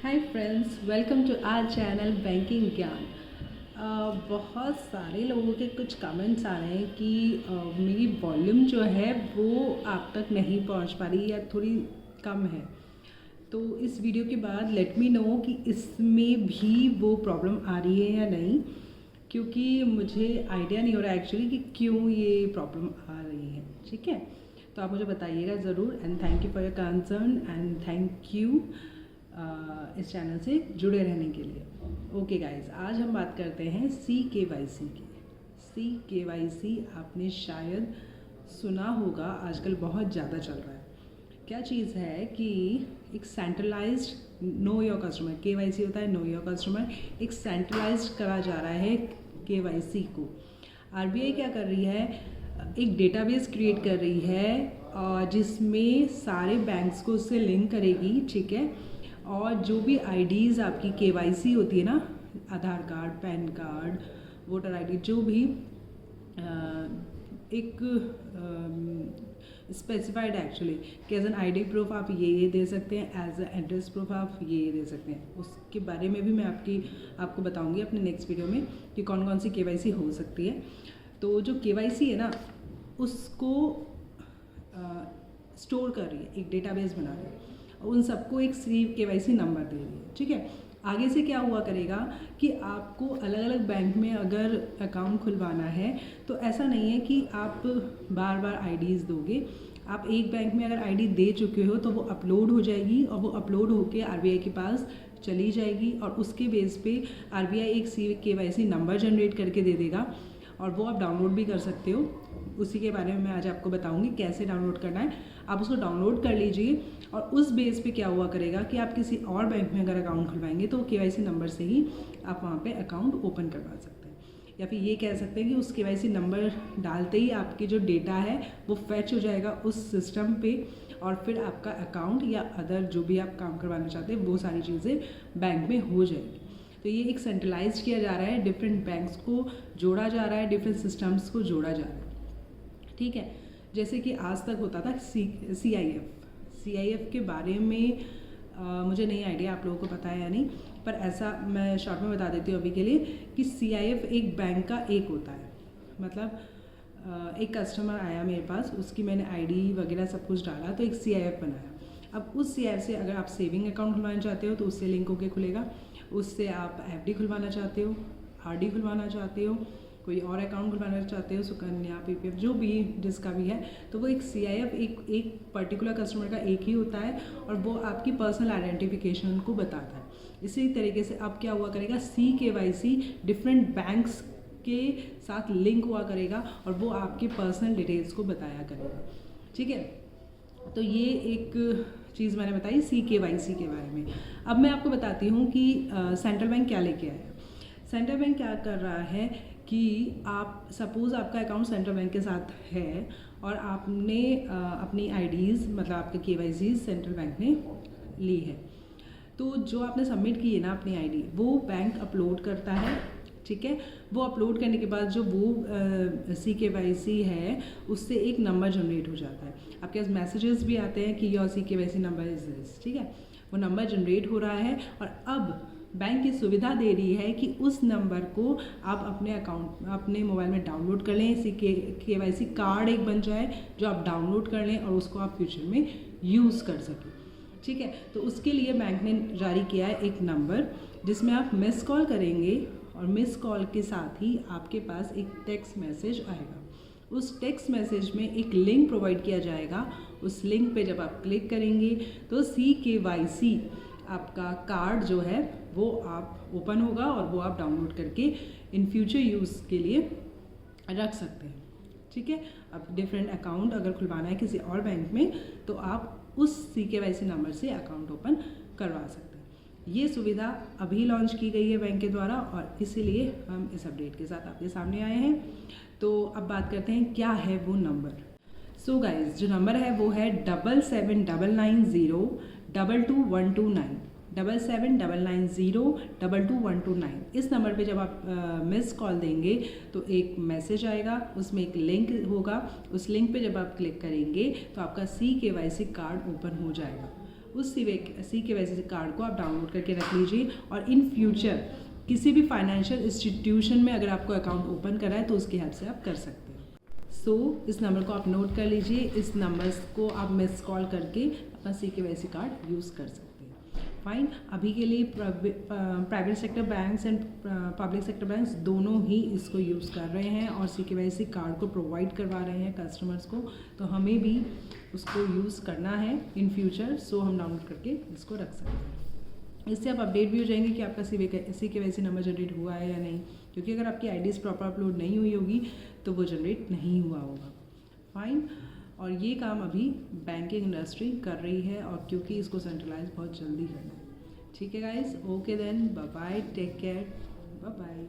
Hi friends, welcome to our channel banking Gyan. बहुत सारे लोगों के कुछ कमेंट्स आ रहे हैं कि मेरी वॉल्यूम जो है वो आप तक नहीं पहुंच पा रही या थोड़ी कम है। तो इस वीडियो के बाद लेट मी नो कि इसमें भी वो प्रॉब्लम आ रही है या नहीं, क्योंकि मुझे आइडिया नहीं हो रहा एक्चुअली कि क्यों ये प्रॉब्लम आ रही है। ठीक है, तो आप मुझे बताइएगा ज़रूर। And thank you for your concern and thank you इस चैनल से जुड़े रहने के लिए। ओके गाइज, आज हम बात करते हैं CKYC की। CKYC आपने शायद सुना होगा, आजकल बहुत ज़्यादा चल रहा है। क्या चीज़ है कि एक centralised know your customer, KYC होता है नो योर कस्टमर, एक सेंट्रलाइज्ड करा जा रहा है KYC को। RBI क्या कर रही है, एक डेटाबेस क्रिएट कर रही है जिसमें सारे बैंक्स को उससे लिंक करेगी। ठीक है, और जो भी IDs आपकी KYC होती है ना, Aadhaar card, PAN card, voter ID, जो भी एक स्पेसिफाइड एक्चुअली कि एज एन ID प्रूफ आप ये दे सकते हैं, एज एन एड्रेस प्रूफ आप ये दे सकते हैं। उसके बारे में भी मैं आपको बताऊंगी अपने नेक्स्ट वीडियो में कि कौन कौन सी KYC हो सकती है। तो जो KYC है ना, उसको स्टोर कर रही है, एक डेटाबेस बना रही है, उन सबको एक KYC नंबर दे रही है। ठीक है, आगे से क्या हुआ करेगा कि आपको अलग अलग बैंक में अगर अकाउंट खुलवाना है तो ऐसा नहीं है कि आप बार बार IDs दोगे। आप एक बैंक में अगर ID दे चुके हो तो वो अपलोड हो जाएगी, और वो अपलोड होके RBI के पास चली जाएगी, और उसके बेस पे RBI एक KYC नंबर जनरेट करके दे देगा, और वो आप डाउनलोड भी कर सकते हो। उसी के बारे में मैं आज आपको बताऊंगी कैसे डाउनलोड करना है। आप उसको डाउनलोड कर लीजिए, और उस बेस पे क्या हुआ करेगा कि आप किसी और बैंक में अगर अकाउंट खुलवाएंगे तो KYC नंबर से ही आप वहाँ पे अकाउंट ओपन करवा सकते हैं। या फिर ये कह सकते हैं कि उस KYC नंबर डालते ही आपकी जो डेटा है वो फैच हो जाएगा उस सिस्टम पे, और फिर आपका अकाउंट या अदर जो भी आप काम करवाना चाहते हैं वो सारी चीज़ें बैंक में हो जाएगी। तो ये एक सेंट्रलाइज किया जा रहा है, डिफरेंट बैंक्स को जोड़ा जा रहा है, डिफरेंट सिस्टम्स को जोड़ा जा रहा है। ठीक है, जैसे कि आज तक होता था CIF के बारे में मुझे नहीं आइडिया, आप लोगों को पता है या नहीं, पर ऐसा मैं शॉर्ट में बता देती हूँ अभी के लिए कि CIF एक बैंक का एक होता है। मतलब एक कस्टमर आया मेरे पास, उसकी मैंने ID वगैरह सब कुछ डाला तो एक CIF बनाया। अब उस CIF से अगर आप सेविंग अकाउंट खुलवाना चाहते हो तो उससे लिंक होके खुलेगा, उससे आप FD खुलवाना चाहते हो, RD खुलवाना चाहते हो, कोई और अकाउंट खुलवाना चाहते हो, सुकन्या, PPF, जो भी जिसका भी है, तो वो एक CIF एक पर्टिकुलर कस्टमर का एक ही होता है, और वो आपकी पर्सनल आइडेंटिफिकेशन को बताता है। इसी तरीके से अब क्या हुआ करेगा, CKYC डिफरेंट बैंक्स के साथ लिंक हुआ करेगा, और वो आपके पर्सनल डिटेल्स को बताया करेगा। ठीक है, तो ये एक चीज़ मैंने बताई CKYC के बारे में। अब मैं आपको बताती हूँ कि सेंट्रल बैंक क्या लेके आया है। सेंट्रल बैंक क्या कर रहा है कि आप सपोज़ आपका अकाउंट सेंट्रल बैंक के साथ है, और आपने अपनी IDs मतलब आपके KYC सेंट्रल बैंक ने ली है, तो जो आपने सबमिट की है ना अपनी ID, वो बैंक अपलोड करता है। ठीक है, वो अपलोड करने के बाद जो वो CKYC है उससे एक नंबर जनरेट हो जाता है। आपके पास मैसेजेस भी आते हैं कि your CKYC number is this. ठीक है, वो नंबर जनरेट हो रहा है, और अब बैंक की सुविधा दे रही है कि उस नंबर को आप अपने अकाउंट अपने मोबाइल में डाउनलोड कर लें। KYC कार्ड एक बन जाए जो आप डाउनलोड कर लें और उसको आप फ्यूचर में यूज़ कर सकें। ठीक है, तो उसके लिए बैंक ने जारी किया है एक नंबर, जिसमें आप मिस कॉल करेंगे, और मिस कॉल के साथ ही आपके पास एक टेक्स्ट मैसेज आएगा। उस टेक्स्ट मैसेज में एक लिंक प्रोवाइड किया जाएगा। उस लिंक पे जब आप क्लिक करेंगे तो CKYC आपका कार्ड जो है वो आप ओपन होगा, और वो आप डाउनलोड करके इन फ्यूचर यूज़ के लिए रख सकते हैं। ठीक है, अब डिफरेंट अकाउंट अगर खुलवाना है किसी और बैंक में तो आप उस CKYC नंबर से अकाउंट ओपन करवा सकते हैं। ये सुविधा अभी लॉन्च की गई है बैंक के द्वारा, और इसीलिए हम इस अपडेट के साथ आपके सामने आए हैं। तो अब बात करते हैं क्या है वो नंबर। सो गाइज, जो नंबर है वो है 7799022129, 7799022129। इस नंबर पे जब आप मिस कॉल देंगे तो एक मैसेज आएगा, उसमें एक लिंक होगा। उस लिंक पे जब आप क्लिक करेंगे तो आपका CKYC कार्ड ओपन हो जाएगा। उस CKYC कार्ड को आप डाउनलोड करके रख लीजिए और इन फ्यूचर किसी भी फाइनेंशियल इंस्टीट्यूशन में अगर आपको अकाउंट ओपन करा है तो उसकी हेल्प से आप कर सकते हैं। इस नंबर को आप नोट कर लीजिए, इस नंबर्स को आप मिस कॉल करके अपना CKYC कार्ड यूज़ कर सकते हैं। फाइन, अभी के लिए private sector banks and public sector banks दोनों ही इसको यूज़ कर रहे हैं और CKYC कार्ड को प्रोवाइड करवा रहे हैं कस्टमर्स को, तो हमें भी उसको यूज़ करना है इन फ्यूचर। हम डाउनलोड करके इसको रख सकते हैं। इससे आप अपडेट भी हो जाएंगे कि आपका CKYC नंबर जनरेट हुआ है या नहीं, क्योंकि अगर आपकी IDs प्रॉपर अपलोड नहीं हुई होगी तो वो जनरेट नहीं हुआ होगा। फाइन, और ये काम अभी बैंकिंग इंडस्ट्री कर रही है और क्योंकि इसको सेंट्रलाइज बहुत जल्दी करना है। ठीक है guys, okay then, bye bye, take care, bye bye.